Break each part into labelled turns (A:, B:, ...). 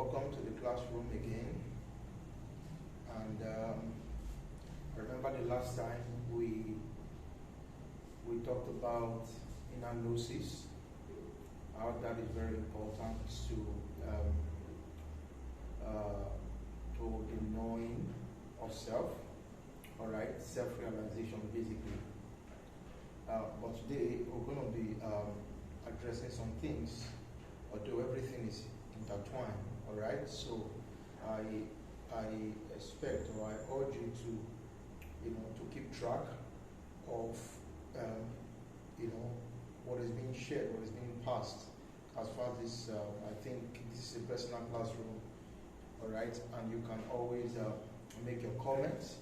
A: welcome to the classroom again. And I remember the last time we talked about inner gnosis, how that is very important to the knowing of self, all right, self-realization basically. But today we're going to be addressing some things, although everything is intertwined, all right. So I expect, or I urge you to keep track of what is being shared, what is being passed. As far as this, I think this is a personal classroom, all right, and you can always make your comments,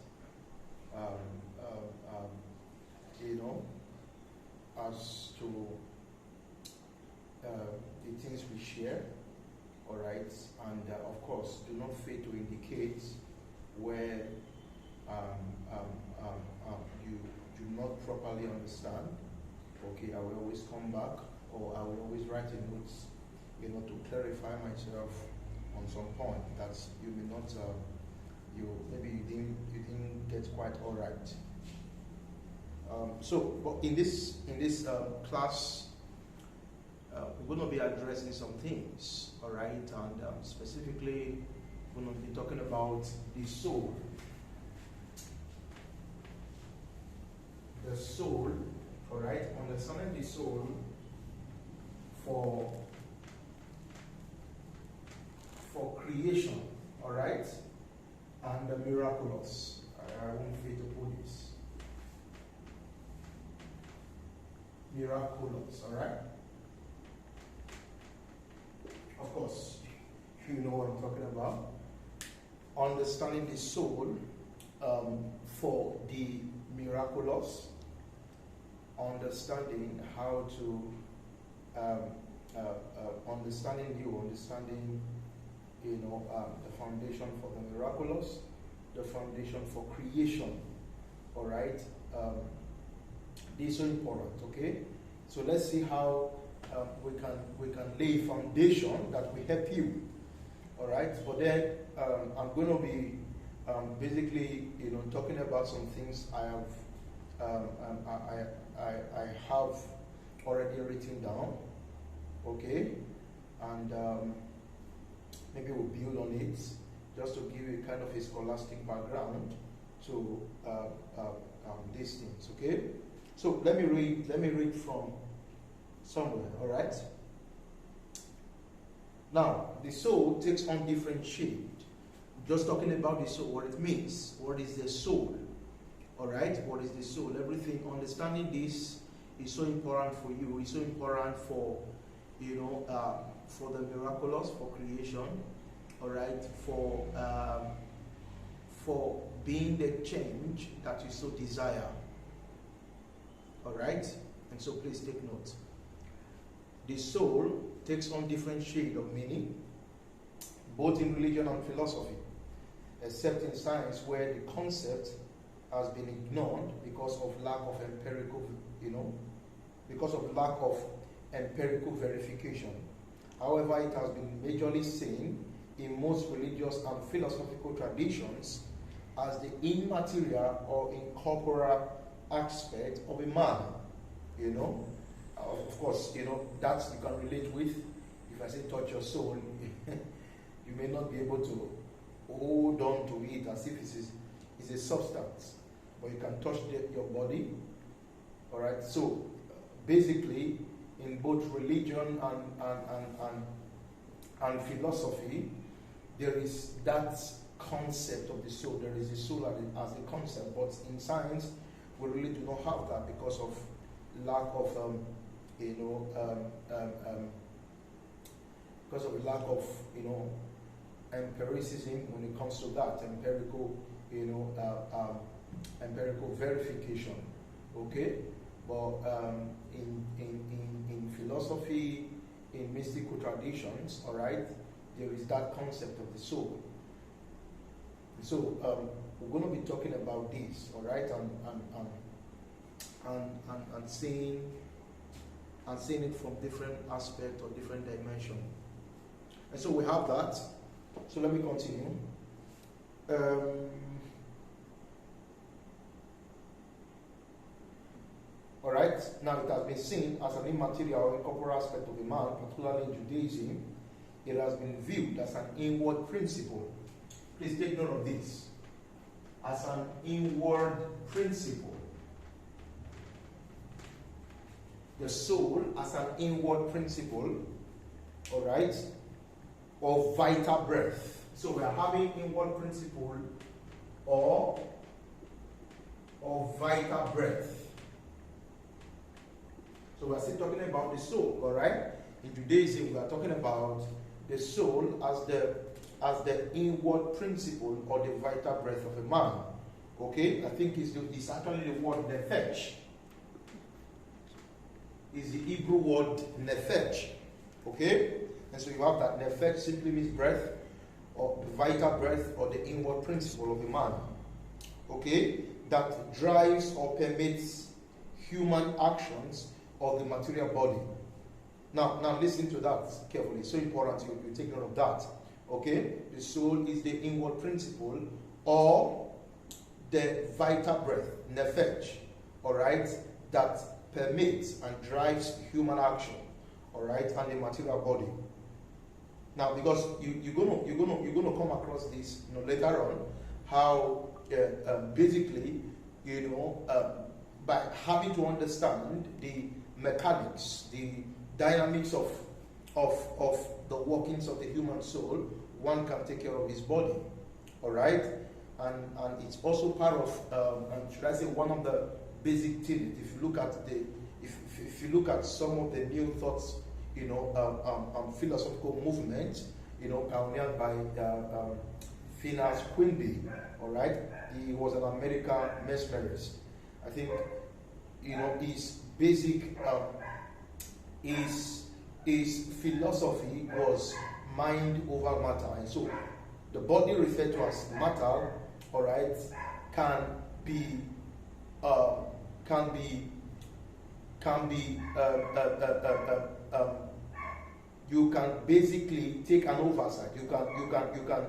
A: as to the things we share, all right, and of course, do not fail to indicate where you do not properly understand. Okay, I will always come back, or I will always write a notes, to clarify myself on some point that you may not, maybe you didn't get quite all right. But in this class, we're going to be addressing some things, all right, and specifically, we're going to be talking about the soul. The soul, all right, understanding the soul for creation, all right, and the miraculous. I won't fail to put this. Miraculous, all right? Of course, you know what I'm talking about. Understanding the soul for the miraculous, understanding how to, understanding the foundation for the miraculous, the foundation for creation, all right? These are important, okay? So let's see how we can lay a foundation that will help you, all right? But then I'm going to be basically, talking about some things I have already written down, okay? And maybe we'll build on it just to give you kind of a scholastic background to these things, okay? So let me read from somewhere, all right? Now, the soul takes on different shape. Just talking about the soul, what it means. What is the soul? All right? What is the soul? Everything, understanding this is so important for you. It's so important for, for the miraculous, for creation, all right? For being the change that you so desire. All right? And so please take note. The soul takes on different shades of meaning, both in religion and philosophy, except in science where the concept has been ignored because of lack of empirical verification. However, it has been majorly seen in most religious and philosophical traditions as the immaterial or incorporeal aspect of a man, Of course, that you can relate with. If I say touch your soul, you may not be able to hold on to it as if it's a substance, but you can touch your body, all right? So, basically, in both religion and philosophy, there is that concept of the soul. There is a soul as a concept, but in science, we really do not have that because of lack of because of lack of empiricism when it comes to that empirical verification. Okay, but in philosophy, in mystical traditions, all right, there is that concept of the soul. So we're going to be talking about this, all right, and seeing it from different aspects or different dimension. And so we have that. So let me continue. Alright, now it has been seen as an immaterial and corporal aspect of a man, particularly in Judaism. It has been viewed as an inward principle. Please take note of this. As an inward principle. The soul as an inward principle, alright, of vital breath. So we are having inward principle or of vital breath. So we are still talking about the soul, alright? In Judaism, we are talking about the soul as the inward principle or the vital breath of a man. Okay? I think it's actually the word nefesh. Is the Hebrew word nefesh. Okay? And so you have that nefesh simply means breath, or the vital breath, or the inward principle of a man. Okay? That drives or permits human actions of the material body. Now listen to that carefully. It's so important you take note of that. Okay? The soul is the inward principle or the vital breath, nefesh, alright, that permits and drives human action, alright, and the material body. Now, because you're gonna come across this, later on, how basically, by having to understand the mechanics, the dynamics of the workings of the human soul, one can take care of his body, alright, and it's also part of, should I say, one of the basic tenets. If you look at if you look at some of the new thoughts, philosophical movement, pioneered by Phineas Quimby, alright, he was an American mesmerist. I think, his basic, his philosophy was mind over matter, and so the body referred to as matter, alright, you can basically take an oversight. You can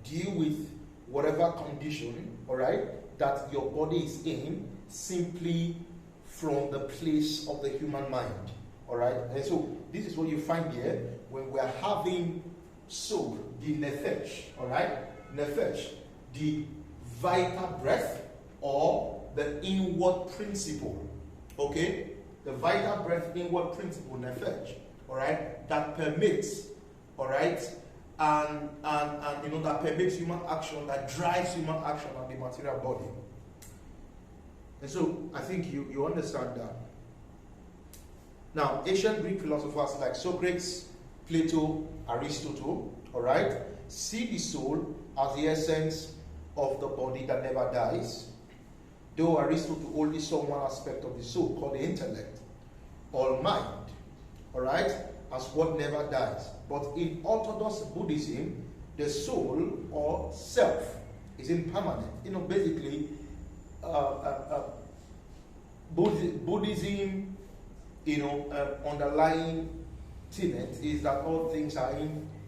A: deal with whatever condition, alright, that your body is in, simply from the place of the human mind, alright. And so this is what you find here when we are having soul, the nefesh, alright, nefesh, the vital breath or the inward principle, okay, the vital breath, inward principle, nefesh, alright, that permits, alright, and that permits human action, that drives human action on the material body. And so I think you understand that. Now, ancient Greek philosophers like Socrates, Plato, Aristotle, alright, see the soul as the essence of the body that never dies, though Aristotle only saw one aspect of the soul called the intellect, or mind, alright, as what never dies. But in Orthodox Buddhism, the soul or self is impermanent. Basically, Buddhism, underlying tenet is that all things are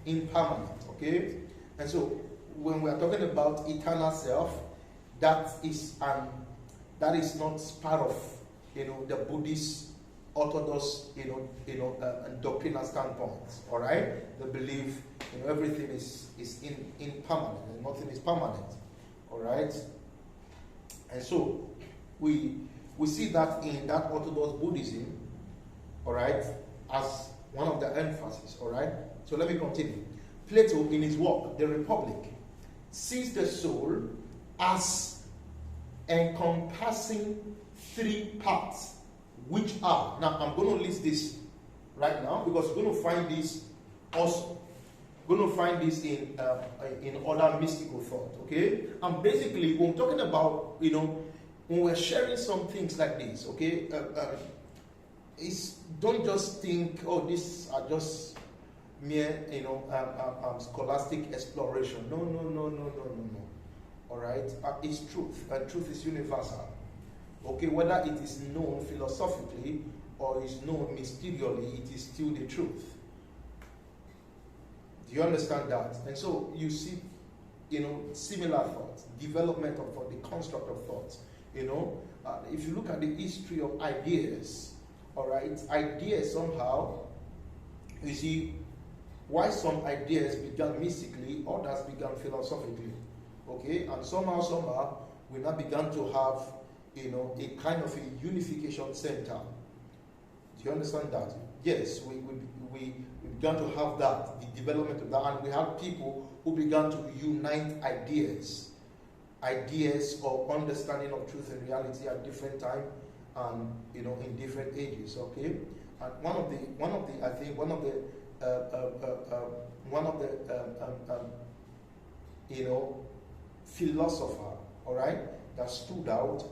A: impermanent, okay? And so when we are talking about eternal self, that is not part of the Buddhist Orthodox doctrinal standpoint. All right, they believe everything is impermanent and nothing is permanent. All right, and so we see that in that Orthodox Buddhism. All right, as one of the emphasis. All right, so let me continue. Plato, in his work The Republic, sees the soul as encompassing three parts, which are, now I'm going to list this right now because we're going to find this also. We're going to find this in other mystical thought, okay? And basically, when we're talking about, when we're sharing some things like this, okay, don't just think, oh, these are just mere, scholastic exploration. No. All right, it's truth, and truth is universal. Okay, whether it is known philosophically or is known mysteriously, it is still the truth. Do you understand that? And so you see, similar thoughts, development of thought, the construct of thoughts. If you look at the history of ideas, all right, ideas somehow, you see, why some ideas began mystically, others began philosophically, okay, and somehow, we now began to have, a kind of a unification center. Do you understand that? Yes, we began to have that, the development of that, and we had people who began to unite ideas of understanding of truth and reality at different time and in different ages. Okay, and one of the philosopher, all right, that stood out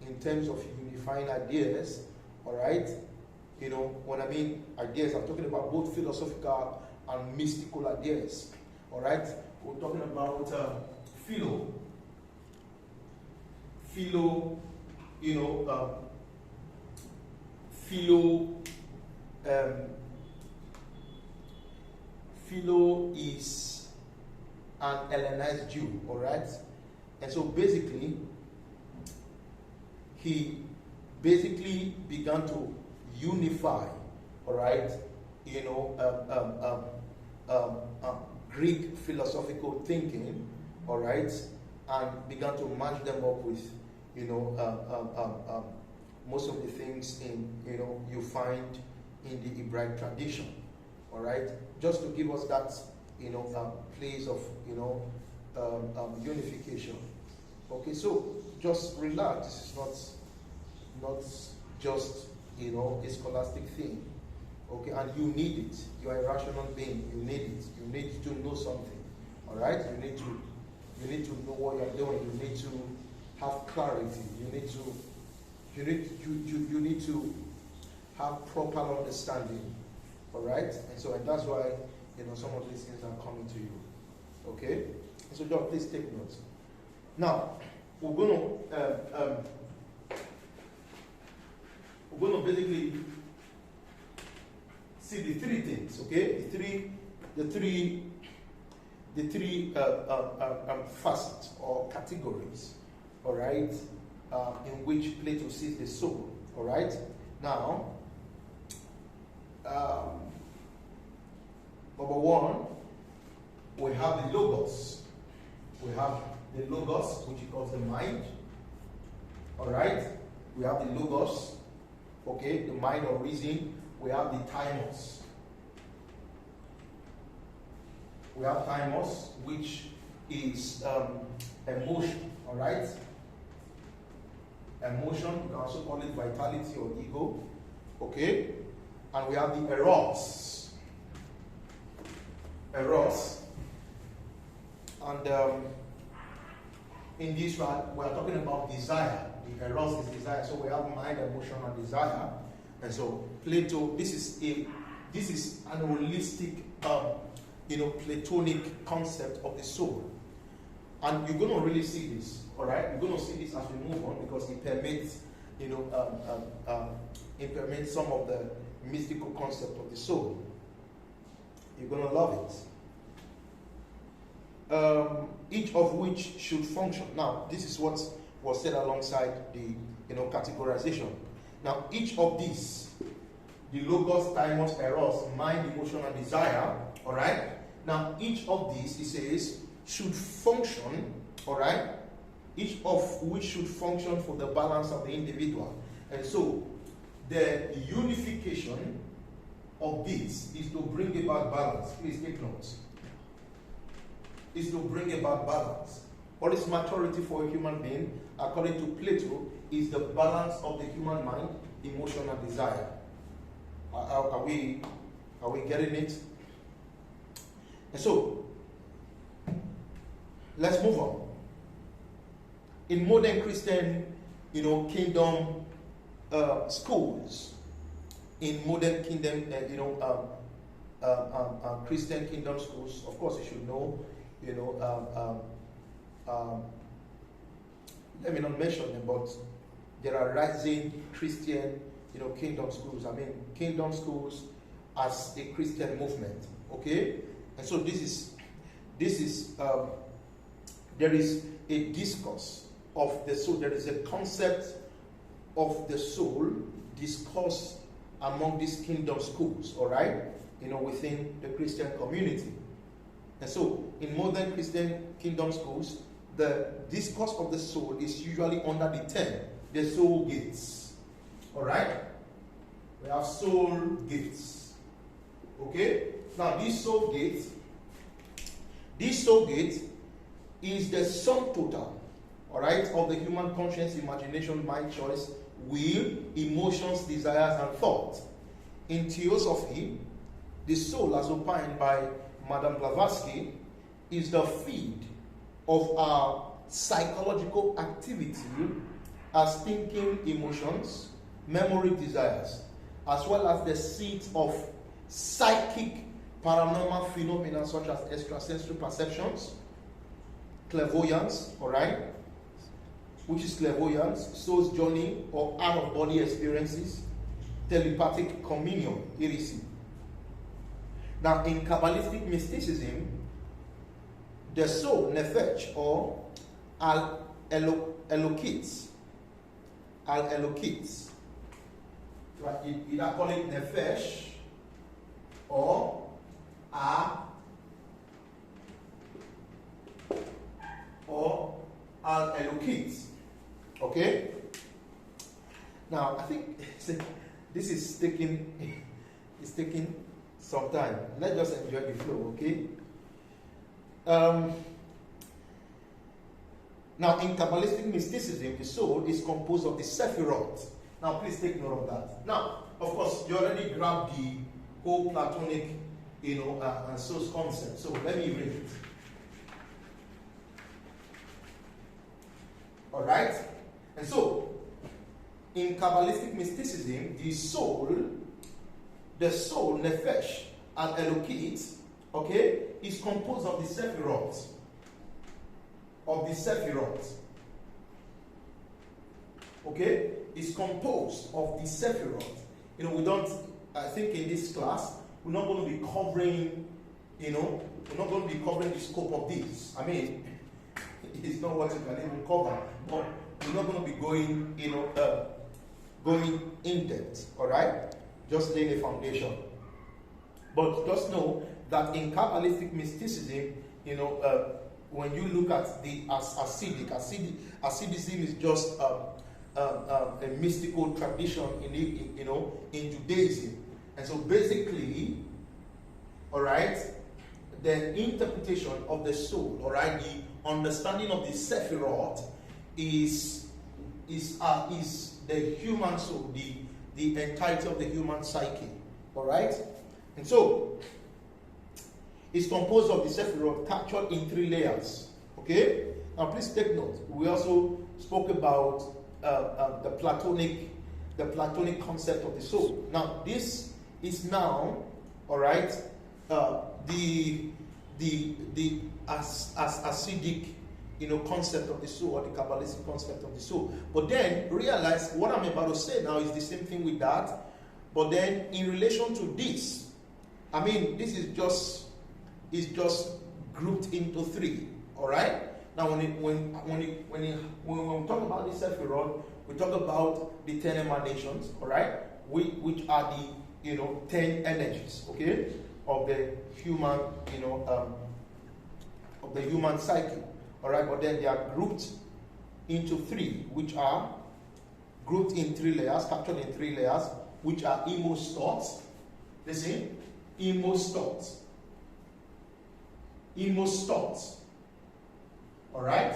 A: in terms of unifying ideas, all right. When I mean ideas, I'm talking about both philosophical and mystical ideas. All right, we're talking about philo. Philo is an Hellenized Jew, all right, and so basically, he began to unify, all right, Greek philosophical thinking, all right, and began to match them up with, most of the things you find in the Hebraic tradition, all right, just to give us that, place of, unification. Okay, so just relax. This is not just a scholastic thing. Okay, and you need it. You are a rational being. You need it. You need to know something. All right. You need to know what you are doing. You need to have clarity. You need to have proper understanding. All right. And that's why some of these things are coming to you. Okay. And so just please take notes. Now we're going to basically see the three things, okay? The three facets or categories, all right, in which Plato sees the soul, all right? Now, number one, we have the logos. We have the logos, which he calls the mind, all right? We have the logos, okay, the mind or reason. We have the thymos. We have thymos, which is emotion, all right? Emotion, you can also call it vitality or ego, okay? And we have the eros. Eros. And in this one, we are talking about desire. The eros is desire. So we have mind, emotion, and desire. And so Plato, this is an holistic, Platonic concept of the soul. And you're going to really see this, all right? You're going to see this as we move on because it permits, it permits some of the mystical concept of the soul. You're going to love it. Each of which should function. Now, this is what was said alongside the, categorization. Now, each of these, the logos, thymos, eros, mind, emotion, and desire, all right? Now, each of these, he says, should function, all right? Each of which should function for the balance of the individual. And so, the unification of this is to bring about balance. Please take notes. Is to bring about balance. What is maturity for a human being, according to Plato, is the balance of the human mind, emotion, and desire. Are we getting it? And so, let's move on. In modern Christian, kingdom schools, in modern kingdom, Christian kingdom schools, of course, you should know, let me not mention them, but there are rising Christian, kingdom schools. I mean, kingdom schools as a Christian movement, okay? And so there is a discourse of the soul. There is a concept of the soul discussed among these kingdom schools, all right, within the Christian community. And so in modern Christian kingdom schools, the discourse of the soul is usually under the term the soul gates, all right. We have soul gates. Okay? Now this soul gate is the sum total, all right, of the human conscience, imagination, mind, choice, will, emotions, desires, and thought. In Theosophy, the soul, as opined by Madame Blavatsky, is the feed of our psychological activity as thinking, emotions, memory, desires, as well as the seat of psychic paranormal phenomena such as extrasensory perceptions, clairvoyance, all right, which is clairvoyance, soul's journey or out-of-body experiences, telepathic communion, ERC. Now, in Kabbalistic mysticism, the soul, nefesh, or al-elokit, right? Either call it nefesh or al-elokit. Okay? Now, I think this is taking some time. Let's just enjoy the flow, okay? Now, in Kabbalistic mysticism, the soul is composed of the Sephiroth. Now, please take note of that. Now, of course, you already grabbed the whole Platonic, and soul's concept. So, let me read it. All right? And so, in Kabbalistic mysticism, the soul, nefesh, and elokit, okay, is composed of the Sephiroth. Okay? Is composed of the Sephiroth. I think in this class, we're not going to be covering, we're not going to be covering the scope of this. I mean, it's not what you can even cover, but we're not going to be going, going in depth, all right? Just laying a foundation. But just know that in Kabbalistic mysticism, when you look at the Hasidism is just a mystical tradition in Judaism. And so basically, all right, the interpretation of the soul, all right, the understanding of the Sephiroth is the human soul, the entirety of the human psyche, all right? And so, it's composed of the Sephiroth captured in 3 layers, okay? Now, please take note. We also spoke about the Platonic concept of the soul. Now, this is now, all right, the Hasidic, concept of the soul, or the Kabbalistic concept of the soul. But then realize what I'm about to say now is the same thing with that. But then in relation to this, I mean, this is just grouped into 3. All right. Now, when we talk about the Sephiroth, we talk about the 10 emanations. All right, which are the 10 energies. Okay, of the human of the human psyche. All right, but then they are grouped into 3, which are grouped in 3 layers, captured in 3 layers, which are inmost thoughts. Listen, inmost thoughts. Inmost thoughts. All right.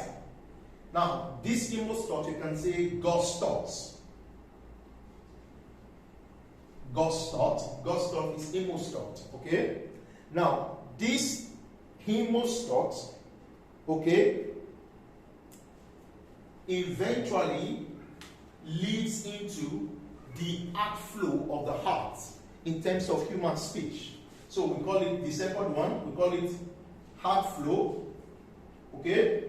A: Now, this inmost thought, you can say God's thoughts. God's thought is inmost thought. Okay. Now, this inmost thought, okay, eventually leads into the act flow of the heart in terms of human speech. So we call it the second one, we call it heart flow. Okay?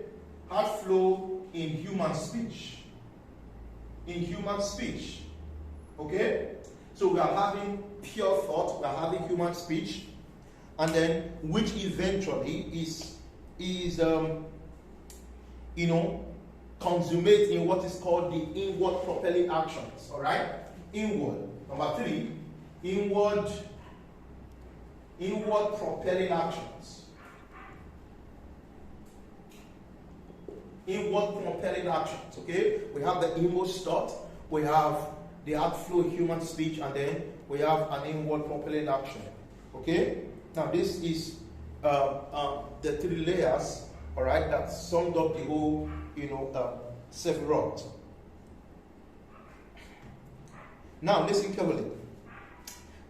A: Heart flow in human speech. In human speech. Okay? So we are having pure thought, we are having human speech. and then which eventually is consummate in what is called the inward propelling actions. All right, inward. Number 3, inward propelling actions. Inward propelling actions. Okay, we have the inmost thought, we have the outflow human speech, and then we have an inward propelling action. Okay, now this is the 3 layers. All right, that summed up the whole Sephiroth. Now listen carefully.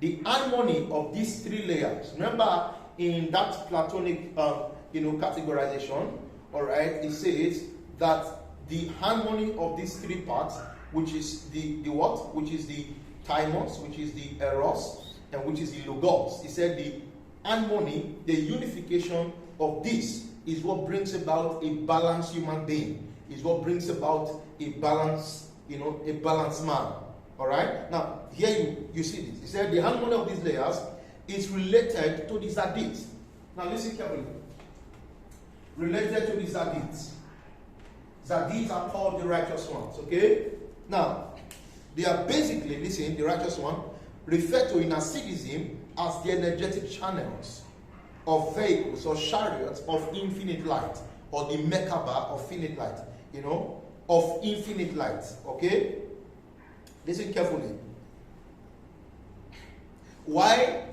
A: The harmony of these 3 layers. Remember, in that Platonic categorization, all right, it says that the harmony of these 3 parts, which is the what? Which is the thymos, which is the eros, and which is the logos. He said the harmony, the unification of this is what brings about a balanced human being. Is what brings about a balanced man. All right. Now here you see this. He said the harmony of these layers is related to the zadits. Now listen carefully. Related to the zadits. Zadits are called the righteous ones. Okay. Now they are basically, listen, the righteous one referred to in Hasidism as the energetic channels of vehicles or chariots of infinite light, or the Merkaba of infinite light, of infinite light. Okay? Listen carefully. Why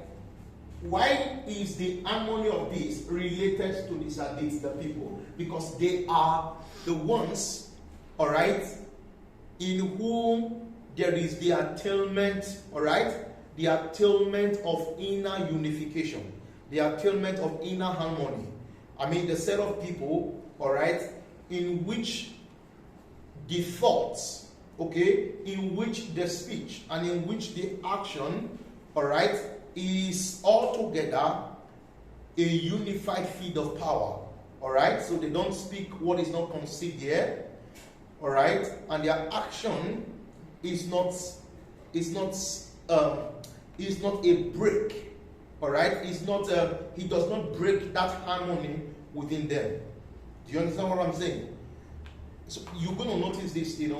A: is the harmony of this related to the Zadits, the people? Because they are the ones, all right, in whom there is the attainment, all right, the attainment of inner unification, the attainment of inner harmony. I mean, the set of people, all right, in which the thoughts, okay, in which the speech and in which the action, all right, is altogether a unified field of power. All right, so they don't speak what is not conceived here. All right, and their action is not a break. All right, it's not he does not break that harmony within them. Do you understand what I'm saying? So you're going to notice this, in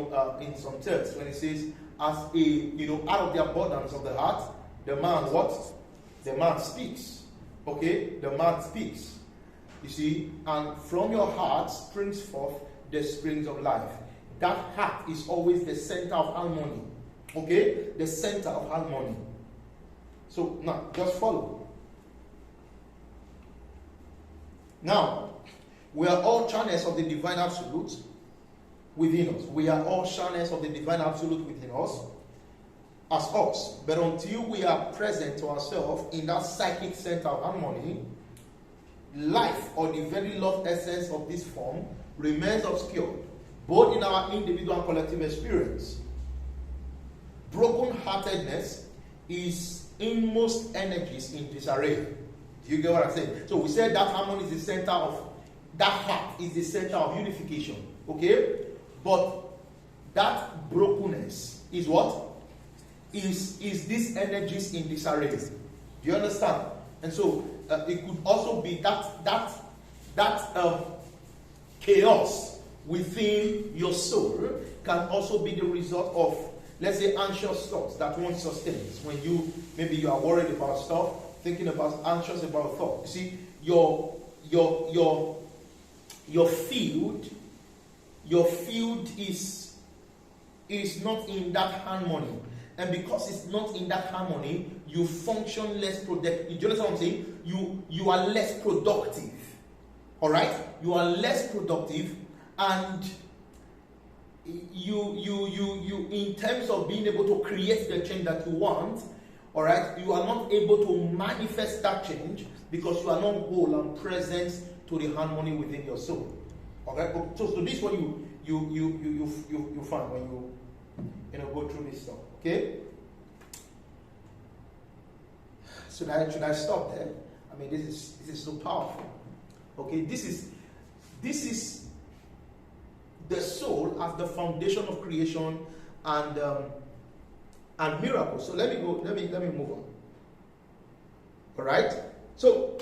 A: some texts when it says, as out of the abundance of the heart, the man what? The man speaks. Okay, the man speaks. You see, and from your heart springs forth the springs of life. That heart is always the center of harmony. Okay, the center of harmony. So now, just follow. Now, we are all channels of the divine absolute within us. We are all channels of the divine absolute within us, as us. But until we are present to ourselves in that psychic center of harmony, life, or the very love essence of this form, remains obscured, both in our individual and collective experience. Brokenheartedness is inmost energies in disarray. Do you get what I'm saying? So we said that harmony is the center of, that heart is the center of unification. Okay? But that brokenness is what? Is these energies in disarray. Do you understand? And so it could also be that chaos within your soul can also be the result of, let's say, anxious thoughts that one sustains. When maybe you are worried about stuff, thinking about, anxious about thought. You see, your field is not in that harmony. And because it's not in that harmony, you function less productive. Do you understand what I'm saying? You are less productive. Alright? You are less productive, and you in terms of being able to create the change that you want, alright, you are not able to manifest that change because you are not whole and present to the harmony within your soul. Okay? So this is what you find when you go through this stuff. Okay? Should I stop there? I mean, this is so powerful. Okay, this is the soul as the foundation of creation and miracles. So let me move on. All right. So,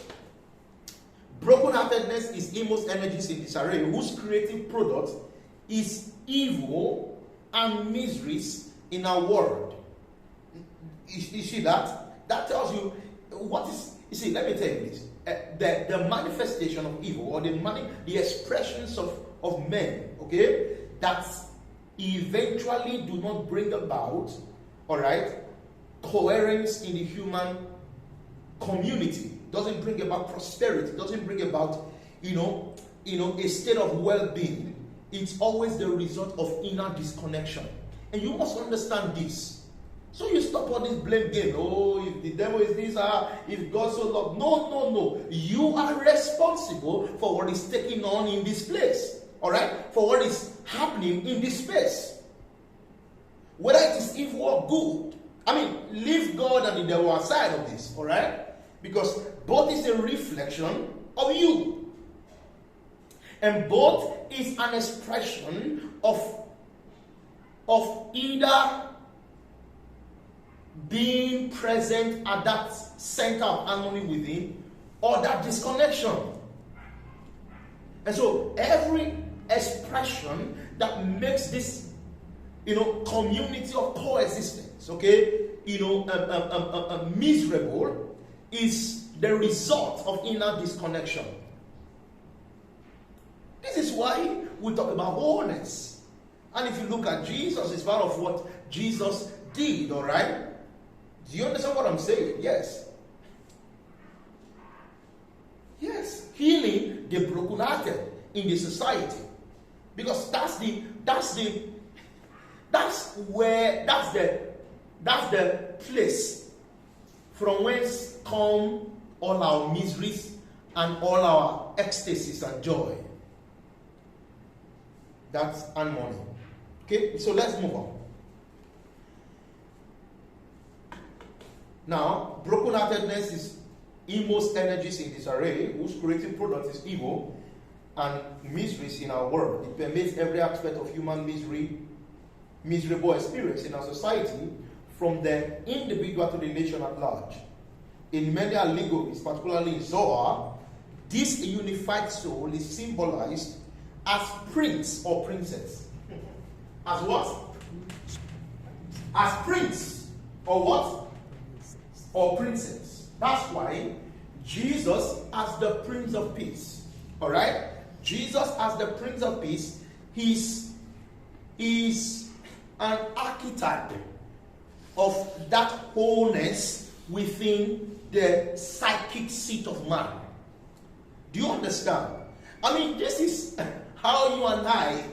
A: brokenheartedness is Emo's energies in disarray, whose creative product is evil and miseries in our world. You see that? That tells you what is. You see, let me tell you this: the manifestation of evil, or the expressions of men, okay, that eventually do not bring about, all right, coherence in the human community. Doesn't bring about prosperity. Doesn't bring about, a state of well-being. It's always the result of inner disconnection, and you must understand this. So you stop all this blame game. Oh, if the devil is this, if God so loved. No. You are responsible for what is taking on in this place. All right? For what is happening in this space. Whether it is evil or good. I mean, leave God and the devil aside of this. All right? Because both is a reflection of you. And both is an expression of either being present at that center of harmony within, or that disconnection. And so every expression that makes this, community of coexistence, okay, miserable, is the result of inner disconnection. This is why we talk about wholeness. And if you look at Jesus, it's part of what Jesus did, all right? Do you understand what I'm saying? Yes. Yes. Healing the brokenhearted in the society. Because that's the place from whence come all our miseries and all our ecstasies and joy. That's harmony. Okay, so let's move on. Now, brokenheartedness is Emo's energies in disarray, whose creative product is evil and miseries in our world. It permeates every aspect of human miserable experience in our society, from the individual to the nation at large. In many allegories, particularly in Zohar, this unified soul is symbolized as prince or princess. As what? As prince or what? Or princess. That's why Jesus, as the Prince of Peace, all right? Jesus, as the Prince of Peace, is an archetype of that wholeness within the psychic seat of man. Do you understand? I mean, this is how you and I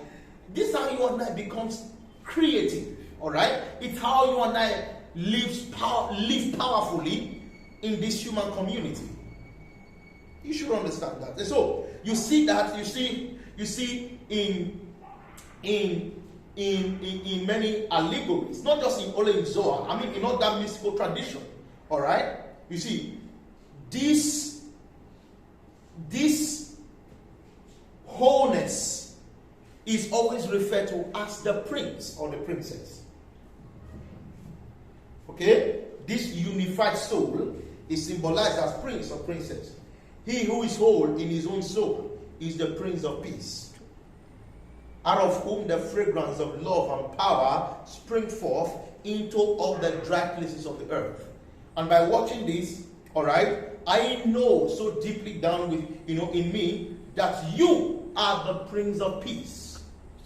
A: becomes creative, all right? It's how you and I live powerfully in this human community. You should understand that. And so you see that, you see in many allegories, not just only in Zohar, I mean in all that mystical tradition. All right? You see, this wholeness is always referred to as the prince or the princess. Okay? This unified soul is symbolized as prince or princess. He who is whole in his own soul is the Prince of Peace, out of whom the fragrance of love and power spring forth into all the dry places of the earth. And by watching this, all right, I know so deeply down in me that you are the Prince of Peace.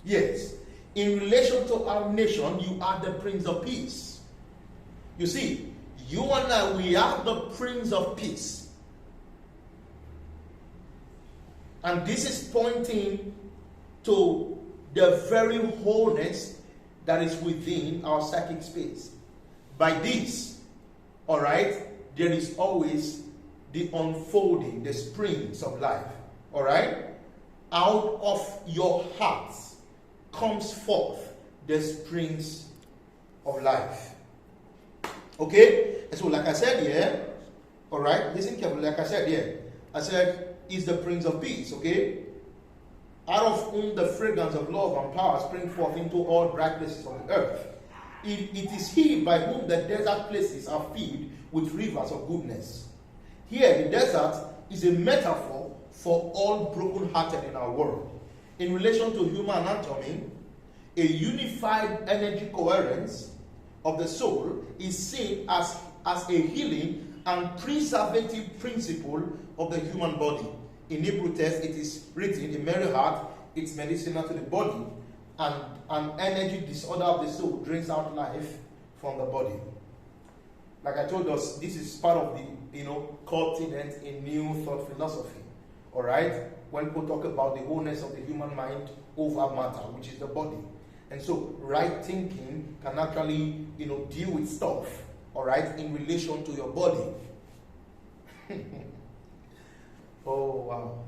A: Yes. In relation to our nation, you are the Prince of Peace. You see, you and I, we are the Prince of Peace. And this is pointing to the very wholeness that is within our psychic space. By this, all right, there is always the unfolding, the springs of life. All right? Out of your heart comes forth the springs of life. Okay? And so like I said here, all right, listen carefully, like I said here, I said, is the Prince of Peace, okay? Out of whom the fragrance of love and power spring forth into all dry places of the earth. It is he by whom the desert places are filled with rivers of goodness. Here, the desert is a metaphor for all broken-hearted in our world. In relation to human anatomy, a unified energy coherence of the soul is seen as a healing and preservative principle of the human body. In Hebrew text, it is written, a merry heart, it's medicinal to the body, and an energy disorder of the soul drains out life from the body. Like I told us, this is part of the, core tenet in New Thought philosophy. All right? When people talk about the wholeness of the human mind over matter, which is the body. And so, right thinking can actually, deal with stuff, all right, in relation to your body. Oh, wow.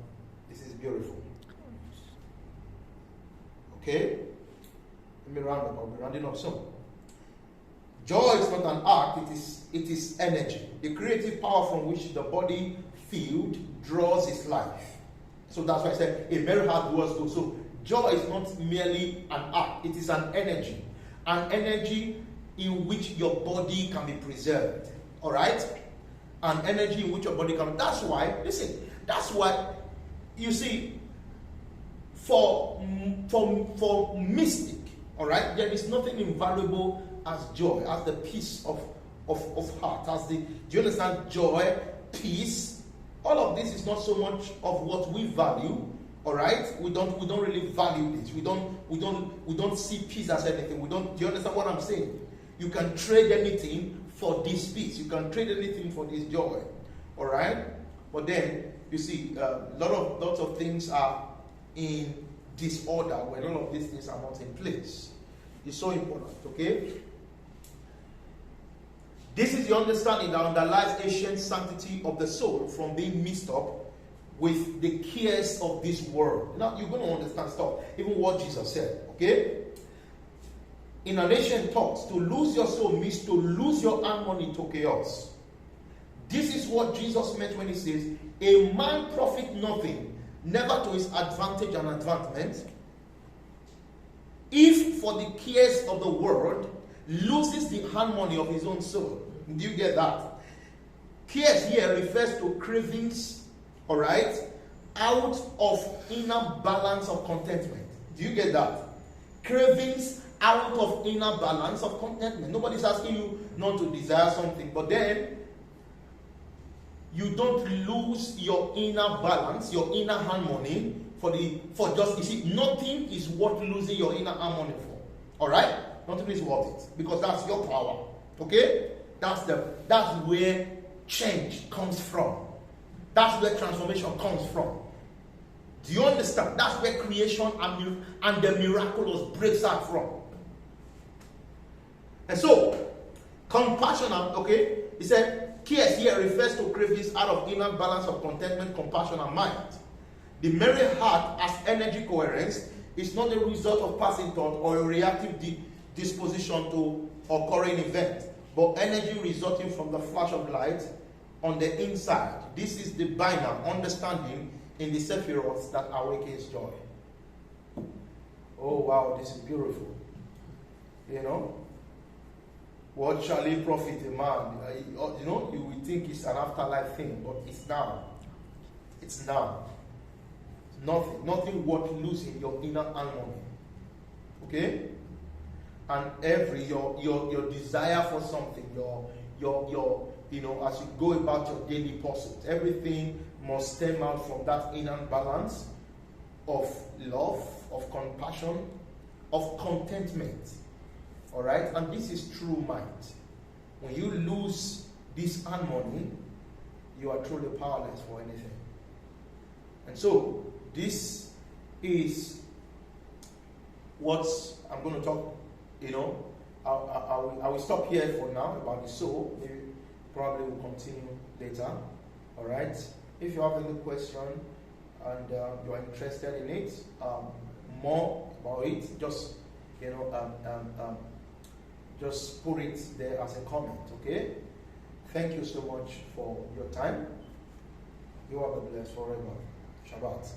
A: This is beautiful. Okay? Let me round up. I'll be rounding up soon. Joy is not an act, it is energy. The creative power from which the body filled draws its life. So that's why I said a merry heart doeth good. So joy is not merely an act, it is an energy. An energy in which your body can be preserved. Alright? An energy in which your body can. That's why you see, for mystic, alright, there is nothing invaluable as joy, as the peace of heart, do you understand? Joy, peace, all of this is not so much of what we value, all right? We don't really value this. We don't see peace as anything. Do you understand what I'm saying? You can trade anything for this peace. You can trade anything for this joy, all right? But then you see, lots of things are in disorder when all of these things are not in place. It's so important, okay? This is the understanding that underlies ancient sanctity of the soul from being mixed up with the cares of this world. Now, you're going to understand stuff, even what Jesus said, okay? In an ancient thought, to lose your soul means to lose your harmony to chaos. This is what Jesus meant when he says, a man profit nothing, never to his advantage and advancement, if for the cares of the world loses the harmony of his own soul. Do you get that? Cares here refers to cravings, all right, out of inner balance of contentment. Do you get that? Cravings out of inner balance of contentment. Nobody's asking you not to desire something, but then you don't lose your inner balance, your inner harmony you see, nothing is worth losing your inner harmony for. All right? Nothing is worth it, because that's your power. Okay? That's where change comes from. That's where transformation comes from. Do you understand? That's where creation and the miraculous breaks out from. And so, compassion, okay? He said, cares here refers to cravings out of inner balance of contentment, compassion, and mind. The merry heart as energy coherence is not a result of passing thought or a reactive disposition to occurring event, but energy resulting from the flash of light on the inside. This is the binary understanding in the Sephiroth that awakens joy. Oh wow, this is beautiful. What shall it profit a man? You would think it's an afterlife thing, but it's now. It's now. Nothing worth losing your inner harmony. Okay? And your desire for something, your as you go about your daily pursuit, everything must stem out from that inner balance of love, of compassion, of contentment. All right? And this is true mind. When you lose this harmony, you are truly powerless for anything. And so, this is what I'm going to talk, I will stop here for now about the soul. Maybe probably will continue later. All right? If you have any question and you are interested in it, more about it, just just put it there as a comment, okay? Thank you so much for your time. You are blessed forever. Shabbat.